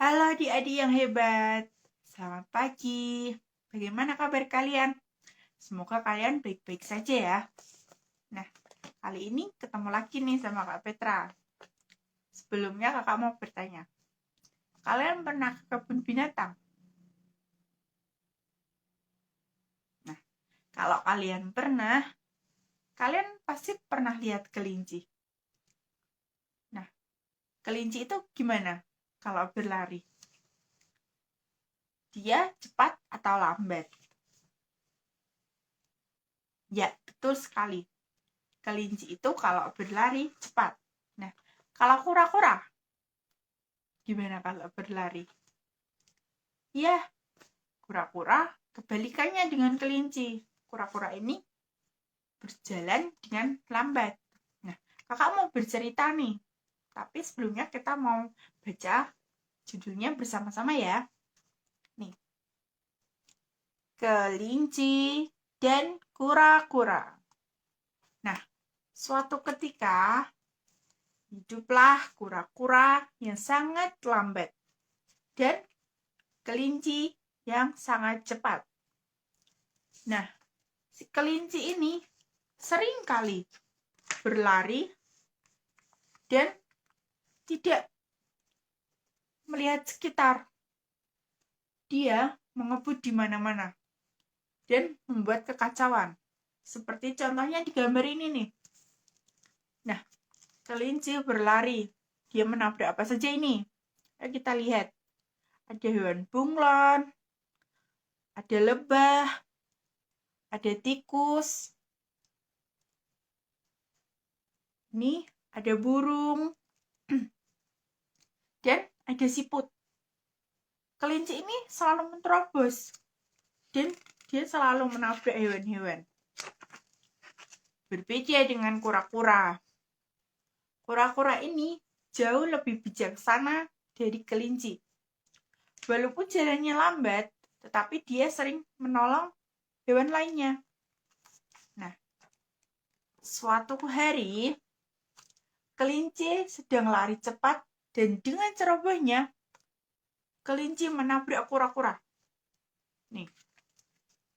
Halo adik-adik yang hebat, selamat pagi. Bagaimana kabar kalian? Semoga kalian baik-baik saja ya. Nah, kali ini ketemu lagi nih sama Kak Petra. Sebelumnya kakak mau bertanya, kalian pernah ke kebun binatang? Nah, kalau kalian pernah, kalian pasti pernah lihat kelinci. Nah, kelinci itu gimana kalau berlari? Dia cepat atau lambat? Ya, betul sekali. Kelinci itu kalau berlari cepat. Nah, kalau kura-kura, gimana kalau berlari? Ya, kura-kura kebalikannya dengan kelinci. Kura-kura ini berjalan dengan lambat. Nah, kakak mau bercerita nih. Tapi sebelumnya kita mau baca judulnya bersama-sama ya. Nih, kelinci dan kura-kura. Nah, suatu ketika hiduplah kura-kura yang sangat lambat dan kelinci yang sangat cepat. Nah, si kelinci ini sering kali berlari dan tidak melihat sekitar. Dia mengebut di mana-mana dan membuat kekacauan. Seperti contohnya di gambar ini nih. Nah, kelinci berlari. Dia menabrak apa saja ini? Ayo kita lihat. Ada hewan bunglon, ada lebah, ada tikus. Ini ada burung dan ada siput. Kelinci ini selalu menerobos dan dia selalu menabrak hewan-hewan. Berbeda dengan kura-kura. Kura-kura ini jauh lebih bijaksana dari kelinci. Walaupun jalannya lambat, tetapi dia sering menolong hewan lainnya. Nah, suatu hari, kelinci sedang lari cepat dan dengan cerobohnya, kelinci menabrak kura-kura. Nih,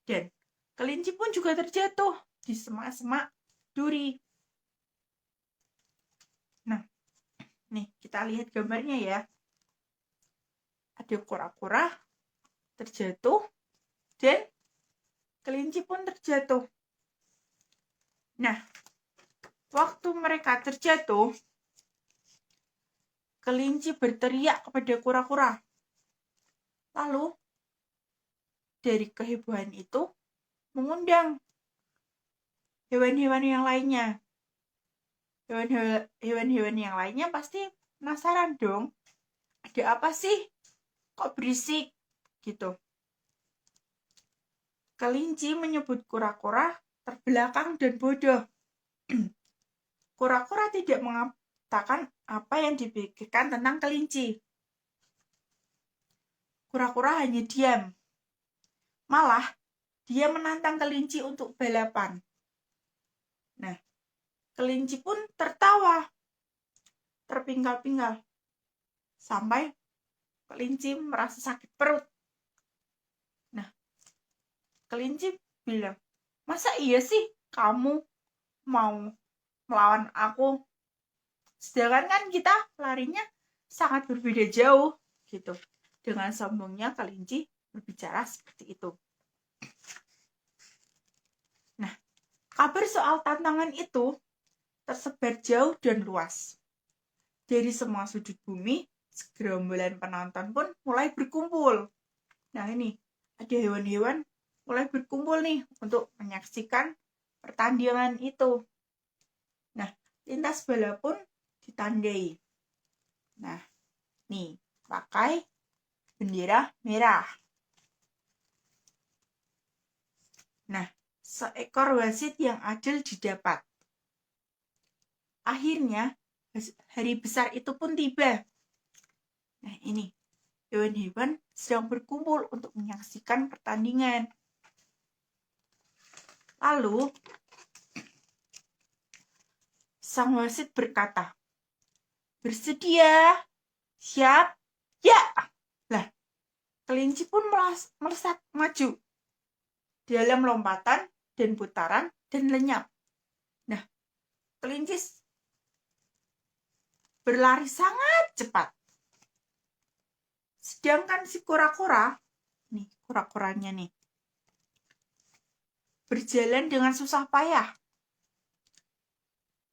dan kelinci pun juga terjatuh di semak-semak duri. Nah, nih kita lihat gambarnya ya. Ada kura-kura terjatuh dan kelinci pun terjatuh. Nah, waktu mereka terjatuh, kelinci berteriak kepada kura-kura. Lalu, dari kehebohan itu, mengundang hewan-hewan yang lainnya. Hewan-hewan yang lainnya pasti penasaran dong. Ada apa sih? Kok berisik? Gitu. Kelinci menyebut kura-kura terbelakang dan bodoh. Kura-kura tidak mengatakan apa yang dipikirkan tentang kelinci. Kura-kura hanya diam. Malah, dia menantang kelinci untuk balapan. Nah, kelinci pun tertawa, terpinggal-pinggal, sampai kelinci merasa sakit perut. Nah, kelinci bilang, masa iya sih kamu mau melawan aku? Sedangkan kan kita larinya sangat berbeda jauh, gitu. Dengan sombongnya kelinci berbicara seperti itu. Nah, kabar soal tantangan itu tersebar jauh dan luas. Dari semua sudut bumi, segerombolan penonton pun mulai berkumpul. Nah ini, ada hewan-hewan mulai berkumpul nih untuk menyaksikan pertandingan itu. Nah, lintas bala pun ditandai. Nah, nih, pakai bendera merah. Nah, seekor wasit yang adil didapat. Akhirnya, hari besar itu pun tiba. Nah, ini, hewan-hewan sedang berkumpul untuk menyaksikan pertandingan. Lalu, sang wasit berkata, bersedia, siap, ya. kelinci pun melesat maju dalam lompatan dan putaran dan lenyap. Nah, kelinci berlari sangat cepat. Sedangkan si kura-kura, nih kura-kuranya nih, berjalan dengan susah payah.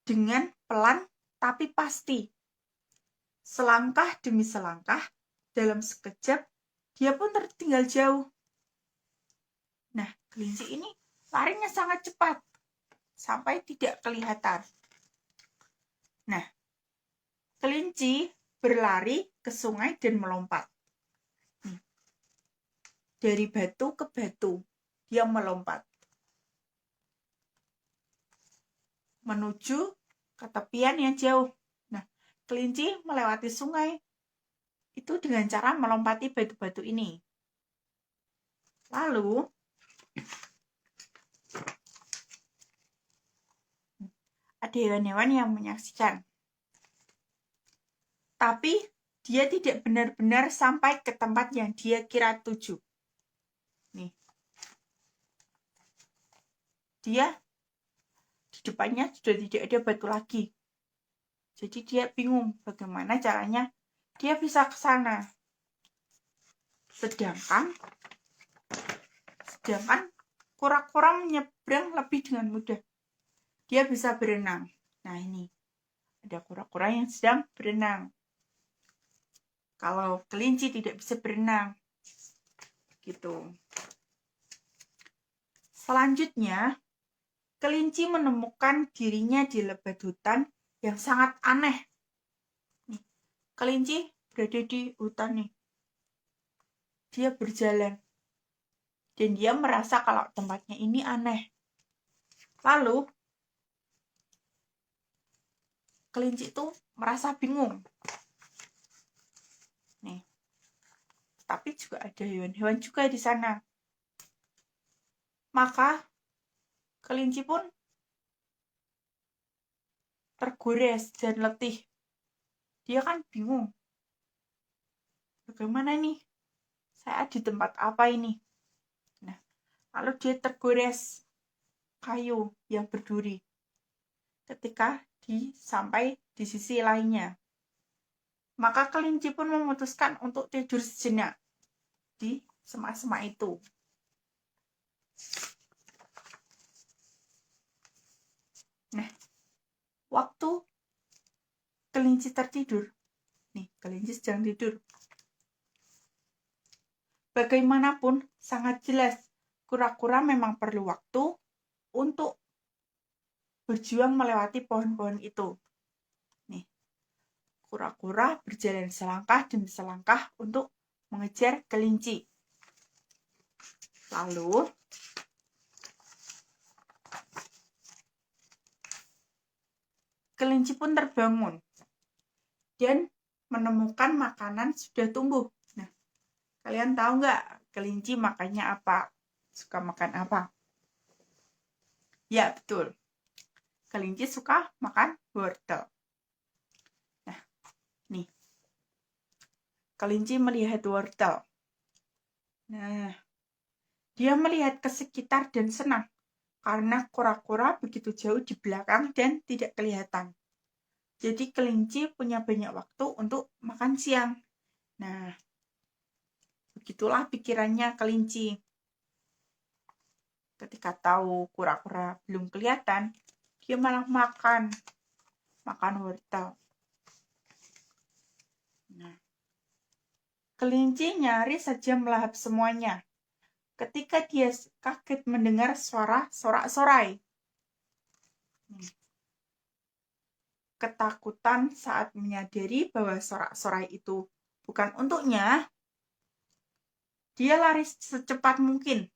Dengan pelan tapi pasti. Selangkah demi selangkah, dalam sekejap, dia pun tertinggal jauh. Nah, kelinci ini larinya sangat cepat, sampai tidak kelihatan. Nah, kelinci berlari ke sungai dan melompat. Dari batu ke batu, dia melompat. Menuju ke tepian yang jauh. Nah, kelinci melewati sungai itu dengan cara melompati batu-batu ini. Lalu, ada hewan-hewan yang menyaksikan. Tapi, dia tidak benar-benar sampai ke tempat yang dia kira tuju. Nih. Dia di depannya sudah tidak ada batu lagi. Jadi dia bingung bagaimana caranya dia bisa ke sana. Sedangkan kura-kura menyeberang lebih dengan mudah. Dia bisa berenang. Nah, ini ada kura-kura yang sedang berenang. Kalau kelinci tidak bisa berenang. Gitu. Selanjutnya, kelinci menemukan dirinya di lebat hutan yang sangat aneh. Nih, kelinci berada di hutan nih. Dia berjalan. Dan dia merasa kalau tempatnya ini aneh. Lalu, kelinci itu merasa bingung. Nih. Tapi juga ada hewan-hewan juga di sana. Maka, kelinci pun tergores dan letih. Dia kan bingung. Bagaimana nih? Saya di tempat apa ini? Nah, lalu dia tergores kayu yang berduri. Ketika sampai di sisi lainnya. Maka kelinci pun memutuskan untuk tidur sejenak di semak-semak itu. Nah, waktu kelinci tertidur, nih kelinci sedang tidur. Bagaimanapun sangat jelas kura-kura memang perlu waktu untuk berjuang melewati pohon-pohon itu. Nih, kura-kura berjalan selangkah demi selangkah untuk mengejar kelinci. Lalu, kelinci pun terbangun dan menemukan makanan sudah tumbuh. Nah, kalian tahu nggak kelinci makannya apa? Suka makan apa? Ya, betul. Kelinci suka makan wortel. Nah, nih. Kelinci melihat wortel. Nah, dia melihat ke sekitar dan senang karena kura-kura begitu jauh di belakang dan tidak kelihatan. Jadi kelinci punya banyak waktu untuk makan siang. Nah, begitulah pikirannya kelinci. Ketika tahu kura-kura belum kelihatan, dia malah makan wortel. Nah, kelinci nyaris saja melahap semuanya. Ketika dia kaget mendengar suara sorak-sorai. Ketakutan saat menyadari bahwa sorak-sorai itu bukan untuknya, dia lari secepat mungkin.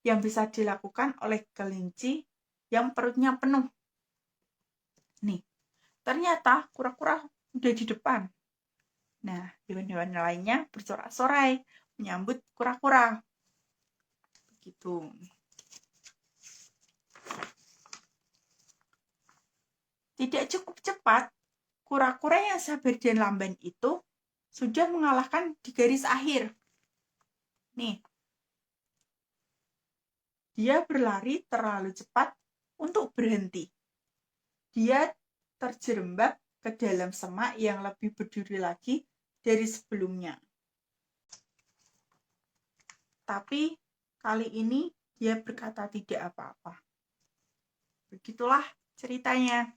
Yang bisa dilakukan oleh kelinci yang perutnya penuh. Nih, ternyata kura-kura udah di depan. Nah, hewan-hewan lainnya bersorak-sorai menyambut kura-kura. Begitu. Tidak cukup cepat, kura-kura yang sabar dan lamban itu sudah mengalahkan di garis akhir. Nih, dia berlari terlalu cepat untuk berhenti. Dia terjerembab ke dalam semak yang lebih berduri lagi dari sebelumnya. Tapi kali ini dia berkata tidak apa-apa. Begitulah ceritanya.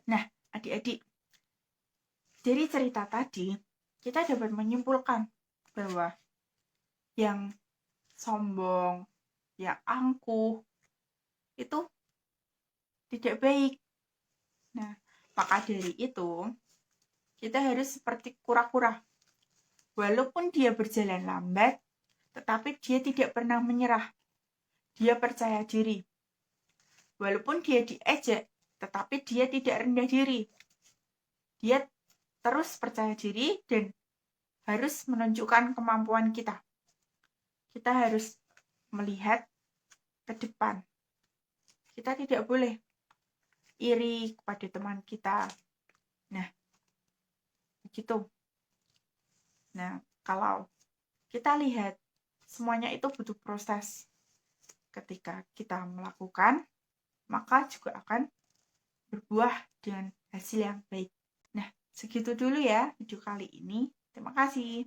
Nah, adik-adik, dari cerita tadi, kita dapat menyimpulkan bahwa yang sombong, yang angkuh, itu tidak baik. Nah, maka dari itu, kita harus seperti kura-kura. Walaupun dia berjalan lambat, tetapi dia tidak pernah menyerah. Dia percaya diri. Walaupun dia diejek, tetapi dia tidak rendah diri. Dia terus percaya diri dan harus menunjukkan kemampuan kita. Kita harus melihat ke depan. Kita tidak boleh iri kepada teman kita. Nah, begitu. Nah, kalau kita lihat semuanya itu butuh proses. Ketika kita melakukan, maka juga akan berbuah dengan hasil yang baik. Nah, segitu dulu ya video kali ini. Terima kasih.